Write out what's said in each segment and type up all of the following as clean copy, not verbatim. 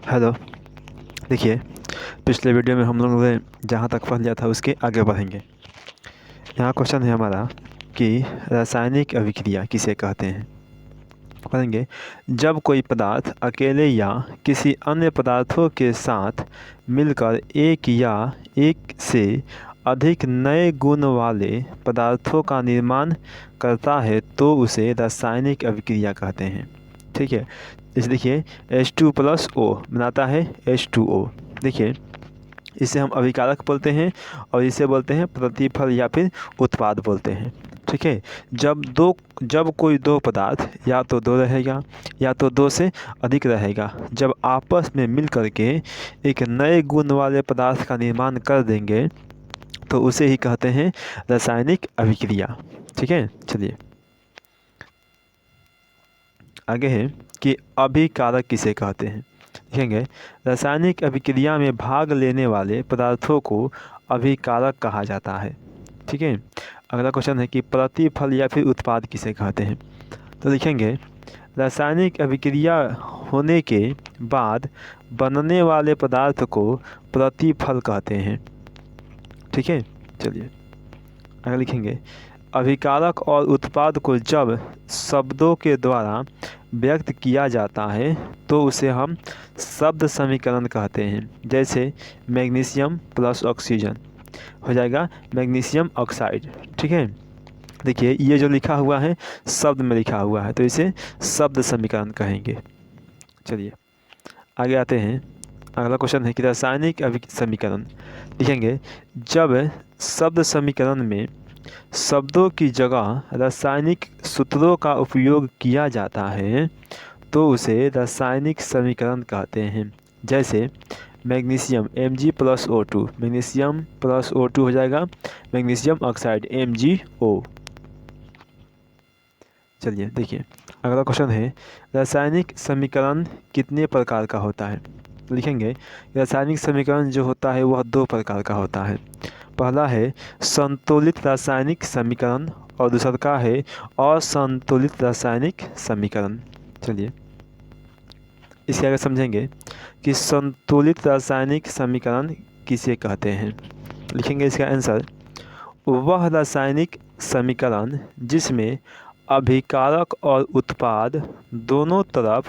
Hello. देखिए, पिछले video में हम लोगों ने जहाँ तक पढ़ लिया था उसके आगे बढ़ेंगे। यहाँ क्वेश्चन है हमारा कि रासायनिक अभिक्रिया किसे कहते हैं। पढ़ेंगे, जब कोई पदार्थ अकेले या किसी अन्य पदार्थों के साथ मिलकर एक या एक से अधिक नए गुण वाले पदार्थों का निर्माण करता है तो उसे रासायनिक अभिक्रिया कहते हैं। ठीक है, इसे देखिए H2+O बनाता है H2O। देखिए, इसे हम अभिकारक बोलते हैं और इसे बोलते हैं प्रतिफल या फिर उत्पाद बोलते हैं। ठीक है, जब कोई दो पदार्थ या तो दो रहेगा या तो दो से अधिक रहेगा, जब आपस में मिल करके एक नए गुण वाले पदार्थ का निर्माण कर देंगे तो उसे ही कहते हैं रासायनिक अभिक्रिया। ठीक है, चलिए आगे है कि अभिकारक किसे कहते हैं। देखेंगे, रासायनिक अभिक्रिया में भाग लेने वाले पदार्थों को अभिकारक कहा जाता है। ठीक है, अगला क्वेश्चन है कि प्रतिफल या फिर उत्पाद किसे कहते हैं। तो लिखेंगे, रासायनिक अभिक्रिया होने के बाद बनने वाले पदार्थ को प्रतिफल कहते हैं। ठीक है, चलिए आगे लिखेंगे, अभिकारक और उत्पाद को जब शब्दों के द्वारा व्यक्त किया जाता है तो उसे हम शब्द समीकरण कहते हैं। जैसे मैग्नीशियम प्लस ऑक्सीजन हो जाएगा मैग्नीशियम ऑक्साइड। ठीक है, देखिए ये जो लिखा हुआ है शब्द में लिखा हुआ है तो इसे शब्द समीकरण कहेंगे। चलिए आगे आते हैं, अगला क्वेश्चन है कि रासायनिक समीकरण। लिखेंगे, जब शब्द समीकरण में शब्दों की जगह रासायनिक सूत्रों का उपयोग किया जाता है तो उसे रासायनिक समीकरण कहते हैं। जैसे magnesium Mg+O2, magnesium plus O2 हो जाएगा मैग्नीशियम ऑक्साइड MgO। चलिए देखिए, अगला क्वेश्चन है, रासायनिक समीकरण कितने प्रकार का होता है। लिखेंगे, रासायनिक समीकरण जो होता है वह दो प्रकार का होता है। पहला है संतुलित रासायनिक समीकरण और दूसरा का है असंतुलित रासायनिक समीकरण। चलिए इसके आगे समझेंगे कि संतुलित रासायनिक समीकरण किसे कहते हैं। लिखेंगे इसका आंसर, वह रासायनिक समीकरण जिसमें अभिकारक और उत्पाद दोनों तरफ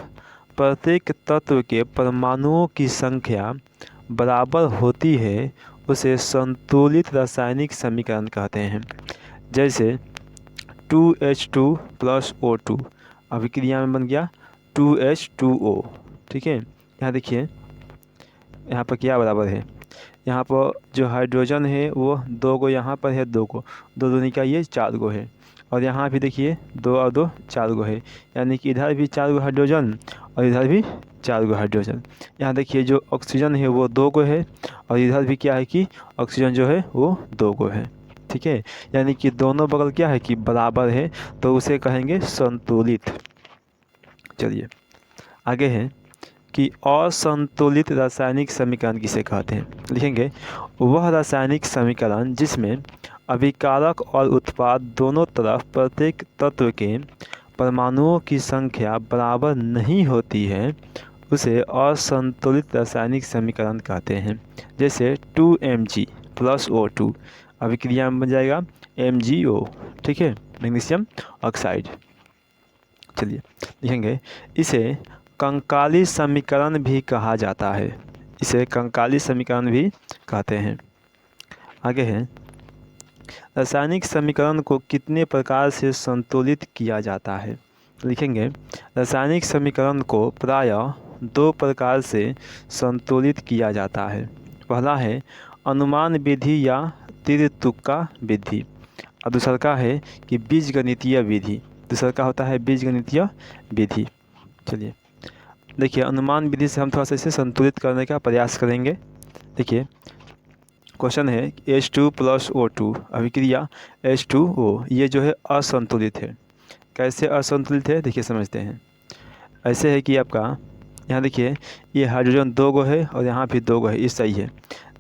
प्रत्येक तत्व के परमाणुओं की संख्या बराबर होती है उसे संतुलित रासायनिक समीकरण कहते हैं। जैसे 2H2+O2 अभिक्रिया में बन गया 2H2O। ठीक है, यहाँ देखिए यहाँ पर क्या बराबर है, यहाँ पर जो हाइड्रोजन है वो दो गो यहाँ पर है, दो गो, दो दूनी का ये चार गो है, और यहाँ भी देखिए दो और दो चार गो है, यानी कि इधर भी चार गो हाइड्रोजन और इधर भी चार गो हाइड्रोजन। यहाँ देखिए जो ऑक्सीजन है वो दो गो है और इधर भी क्या है कि ऑक्सीजन जो है वो दो गो है। ठीक है, यानी कि दोनों बगल क्या है कि बराबर है तो उसे कहेंगे संतुलित। चलिए आगे है कि असंतुलित रासायनिक समीकरण किसे कहते हैं। लिखेंगे, वह रासायनिक समीकरण जिसमें अभिकारक और उत्पाद दोनों तरफ प्रत्येक तत्व के परमाणुओं की संख्या बराबर नहीं होती है उसे असंतुलित रासायनिक समीकरण कहते हैं। जैसे 2Mg+O2 अभिक्रिया में बन जाएगा MgO। ठीक है, मैग्नीशियम ऑक्साइड। चलिए लिखेंगे, इसे कंकाली समीकरण भी कहा जाता है, इसे कंकाली समीकरण भी कहते हैं। आगे है, रासायनिक समीकरण को कितने प्रकार से संतुलित किया जाता है। लिखेंगे, रासायनिक समीकरण को प्रायः दो प्रकार से संतुलित किया जाता है। पहला है अनुमान विधि या तीर तुक्का विधि और दूसरा का है कि बीजगणितीय विधि। दूसरा का होता है बीजगणितीय विधि। चलिए देखिए, अनुमान विधि से हम थोड़ा सा इसे संतुलित करने का प्रयास करेंगे। देखिए क्वेश्चन है H2+O2 अभिक्रिया H2O, ये जो है असंतुलित है। कैसे असंतुलित है देखिए समझते हैं। ऐसे है कि आपका यहाँ देखिए ये हाइड्रोजन दो गो है और यहाँ भी दो गो है, ये सही है,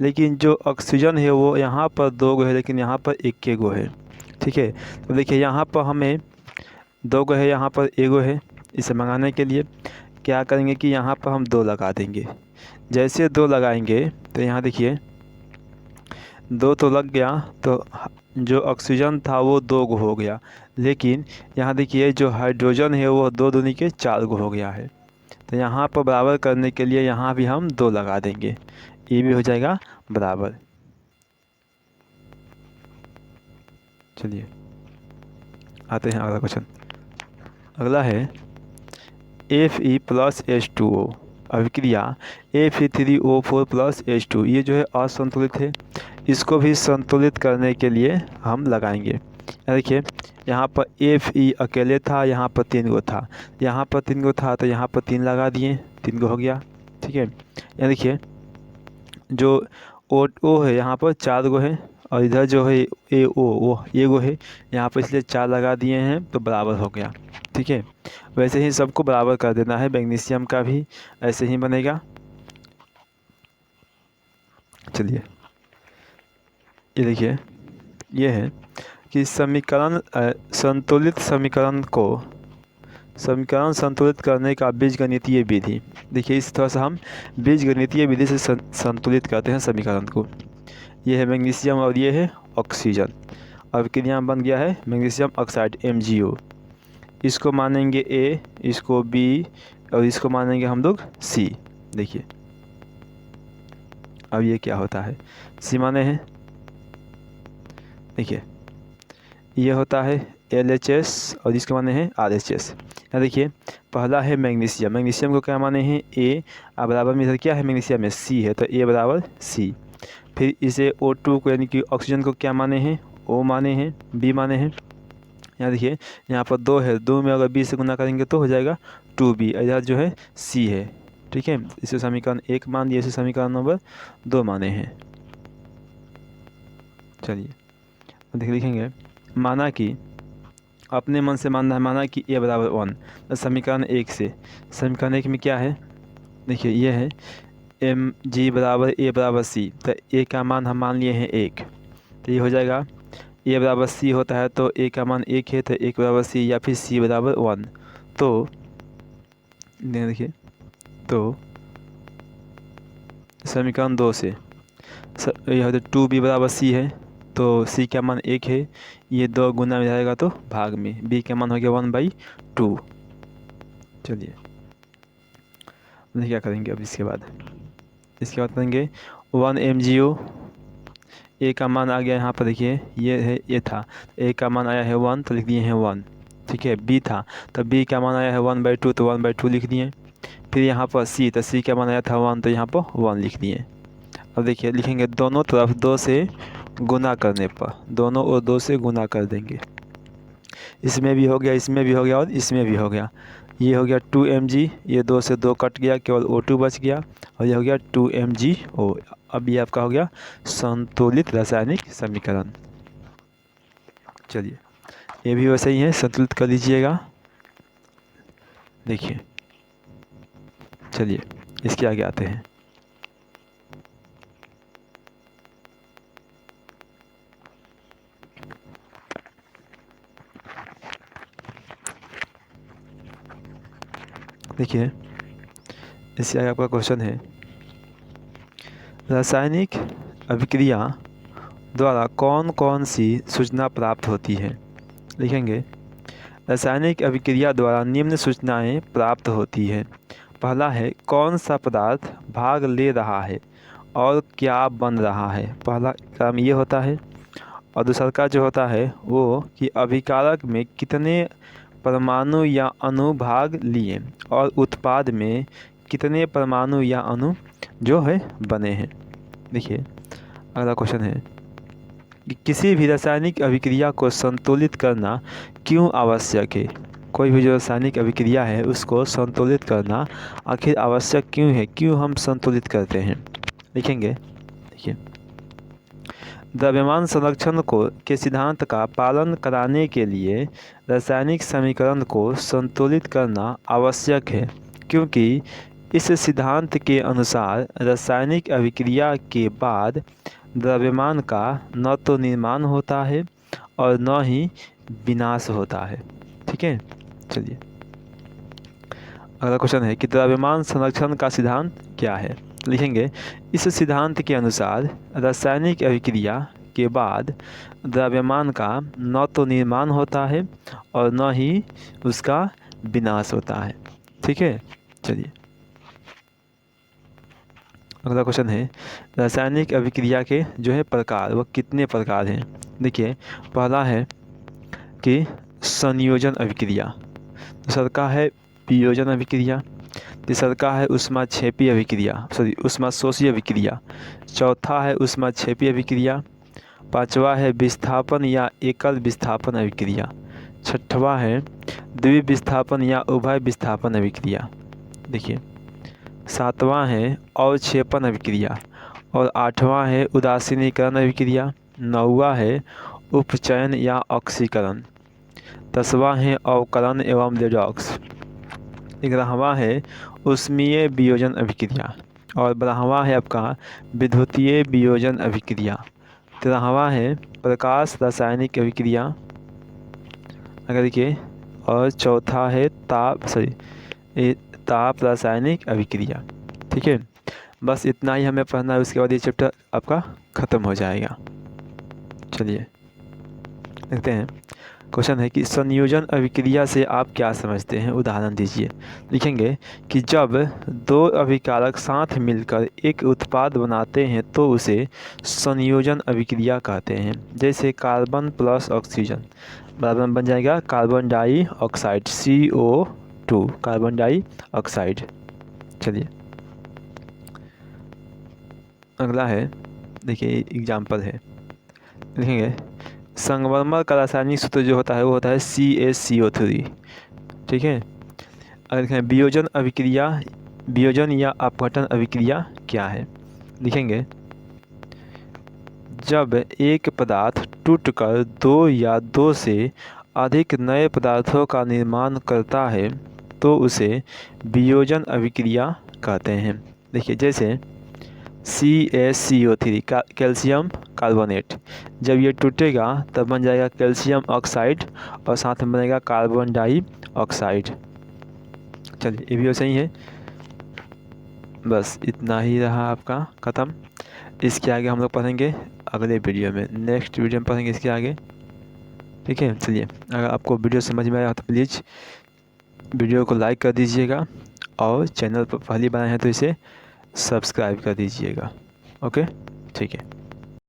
लेकिन जो ऑक्सीजन है वो यहाँ पर दो गो है लेकिन यहाँ पर एक के गो है। ठीक है, तो देखिए यहाँ पर हमें दो गो है, यहाँ पर एक गो है, इसे मंगाने के लिए क्या करेंगे कि यहाँ पर हम 2 लगा देंगे। जैसे 2 लगाएंगे तो यहाँ देखिए 2 तो लग गया, तो जो ऑक्सीजन था वो 2 गो हो गया, लेकिन यहाँ देखिए जो हाइड्रोजन है वो 2 दूनी के 4 गो हो गया है। तो यहाँ पर बराबर करने के लिए यहाँ भी हम 2 लगा देंगे, ये भी हो जाएगा बराबर। चलिए आते हैं अगला क्वेश्चन। अगला है Fe+H2O अभिक्रिया Fe3O4+H2, ये जो है असंतुलित है, इसको भी संतुलित करने के लिए हम लगाएंगे। देखिए यहाँ पर Fe अकेले था, यहाँ पर 3 गो था, यहाँ पर 3 गो था तो यहाँ पर 3 लगा दिए, 3 गो हो गया। ठीक है, यहाँ देखिए जो O है यहाँ पर 4 गो है, और इधर जो है AO वो 1 गो है, यहाँ पर इसलिए 4 लगा दिए हैं तो बराबर हो गया। ठीक है, वैसे ही सबको बराबर कर देना है, मैग्नीशियम का भी ऐसे ही बनेगा। चलिए ये देखिए, ये है कि समीकरण संतुलित समीकरण संतुलित करने का बीजगणितीय विधि। देखिए इस तरह से हम बीजगणितीय विधि से संतुलित करते हैं समीकरण को। ये है मैग्नीशियम और ये है ऑक्सीजन, अभिक्रिया बन गया है मैग्नीशियम ऑक्साइड MgO। इसको मानेंगे A, इसको B और इसको मानेंगे हम लोग C। देखिए अब ये क्या होता है, C माने हैं, देखिए ये होता है LHS और इसके माने हैं RHS। यहाँ देखिए पहला है मैग्नीशियम, मैग्नीशियम को क्या माने हैं A, और बराबर में इधर क्या है मैग्नीशियम में C है, तो A बराबर C। फिर इसे O2 को यानी कि ऑक्सीजन को क्या माने हैं O माने हैं, B माने हैं। यहाँ देखिए यहाँ पर 2 है, 2 में अगर B से गुना करेंगे तो हो जाएगा 2B, इधर जो है C है। ठीक है, इसे समीकरण 1 मान दिए, इसे समीकरण नंबर 2 माने हैं। चलिए देखिए लिखेंगे, माना कि अपने मन से मानना है, माना कि A बराबर 1, तो समीकरण 1 से, समीकरण 1 में क्या है, देखिए ये है Mg बराबर A बराबर C, तो A का मान हम मान लिए हैं 1, तो ये हो जाएगा A बराबर C होता है तो A का मान 1 है, तो 1 बराबर C या फिर C बराबर 1। तो देखिए तो समीकरण 2 से यह 2B बराबर C है, तो C का मान 1 है, ये 2 गुना में जाएगा तो भाग में, B का मान हो गया 1/2। चलिए देखिए क्या करेंगे अब इसके बाद करेंगे 1 MgO, A का मान आ गया यहाँ पर, देखिए ये है, ये था A का मान आया है 1 तो लिख दिए हैं 1। ठीक है, B था तो B का मान आया है 1/2 तो 1/2 लिख दिए। फिर यहाँ पर C, तो C का मान आया था 1 तो यहाँ पर 1 लिख दिए। अब देखिए लिखेंगे दोनों तरफ 2 से गुना करने पर, दोनों और 2 से गुना कर देंगे, इसमें भी हो गया, इसमें भी हो गया और इसमें भी हो गया। ये हो गया 2 Mg, ये 2 से 2 कट गया, केवल O2 बच गया, और ये हो गया 2 MgO। अब ये आपका हो गया संतुलित रासायनिक समीकरण। चलिए ये भी वैसे ही है, संतुलित कर लीजिएगा। देखिए चलिए इसके आगे आते हैं। देखिए इससे आगे आपका क्वेश्चन है, रासायनिक अभिक्रिया द्वारा कौन कौन सी सूचना प्राप्त होती है। लिखेंगे रासायनिक अभिक्रिया द्वारा निम्न सूचनाएं प्राप्त होती है। पहला है कौन सा पदार्थ भाग ले रहा है और क्या बन रहा है, पहला काम ये होता है। और दूसरा का जो होता है वो कि अभिकारक में कितने परमाणु या अणु भाग लिए और उत्पाद में कितने परमाणु या अणु जो है बने हैं। देखिए अगला क्वेश्चन है कि किसी भी रासायनिक अभिक्रिया को संतुलित करना क्यों आवश्यक है। कोई भी जो रासायनिक अभिक्रिया है उसको संतुलित करना आखिर आवश्यक क्यों है, क्यों हम संतुलित करते हैं। लिखेंगे देखिए द्रव्यमान संरक्षण के सिद्धांत का पालन कराने के लिए रासायनिक समीकरण को संतुलित करना आवश्यक है, क्योंकि इस सिद्धांत के अनुसार रासायनिक अभिक्रिया के बाद द्रव्यमान का न तो निर्माण होता है और न ही विनाश होता है। ठीक है, चलिए अगला क्वेश्चन है कि द्रव्यमान संरक्षण का सिद्धांत क्या है। लिखेंगे इस सिद्धांत के अनुसार रासायनिक अभिक्रिया के बाद द्रव्यमान का न तो निर्माण होता है और न ही उसका विनाश होता है। ठीक है, चलिए अगला क्वेश्चन है रासायनिक अभिक्रिया के जो है प्रकार वो कितने प्रकार हैं। देखिए पहला है कि संयोजन अभिक्रिया, दूसरा का है वियोजन अभिक्रिया, तीसरा का है ऊष्माक्षेपी अभिक्रिया ऊष्माशोषी अभिक्रिया, चौथा है ऊष्माक्षेपी अभिक्रिया, पांचवा है विस्थापन या एकल विस्थापन अभिक्रिया, छठवा है द्विविस्थापन या उभय विस्थापन अभिक्रिया। देखिए सातवां है अवक्षेपण अभिक्रिया और आठवां है उदासीनीकरण अभिक्रिया, नौवां है उपचयन या ऑक्सीकरण, 10वां है अवकलन एवं रेडॉक्स, 11वां है ऊष्मीय वियोजन अभिक्रिया और 12वां है आपका विद्युतीय वियोजन अभिक्रिया, 13वां है प्रकाश रासायनिक अभिक्रिया अगर देखिए, और चौथा है ताप रासायनिक अभिक्रिया। ठीक है, बस इतना ही हमें पढ़ना है, उसके बाद ये चैप्टर आपका ख़त्म हो जाएगा। चलिए देखते हैं। क्वेश्चन है कि संयोजन अभिक्रिया से आप क्या समझते हैं, उदाहरण दीजिए। लिखेंगे कि जब दो अभिकारक साथ मिलकर एक उत्पाद बनाते हैं तो उसे संयोजन अभिक्रिया कहते हैं। जैसे कार्बन प्लस ऑक्सीजन बराबर बन जाएगा carbon dioxide CO2 carbon dioxide. चलिए अगला है, देखिए एग्जाम्पल है, लिखेंगे संगमरमर का रासायनिक सूत्र जो होता है वो होता है CaCO3। ठीक है, अगर लिखें वियोजन अभिक्रिया, वियोजन या अपघटन अभिक्रिया क्या है। लिखेंगे जब एक पदार्थ टूटकर दो या दो से अधिक नए पदार्थों का निर्माण करता है तो उसे वियोजन अभिक्रिया कहते हैं। देखिए जैसे CaCO3 कैल्शियम कार्बोनेट, जब ये टूटेगा तब बन जाएगा कैल्शियम ऑक्साइड और साथ में बनेगा कार्बन डाइऑक्साइड। चलिए ये भी सही है। बस इतना ही रहा आपका ख़त्म। इसके आगे हम लोग पढ़ेंगे अगले वीडियो में, नेक्स्ट वीडियो में पढ़ेंगे इसके आगे। ठीक है, चलिए अगर आपको वीडियो समझ में आया तो प्लीज़ वीडियो को लाइक कर दीजिएगा और चैनल पर पहली बार आए हैं तो इसे सब्सक्राइब कर दीजिएगा। ओके, ठीक है।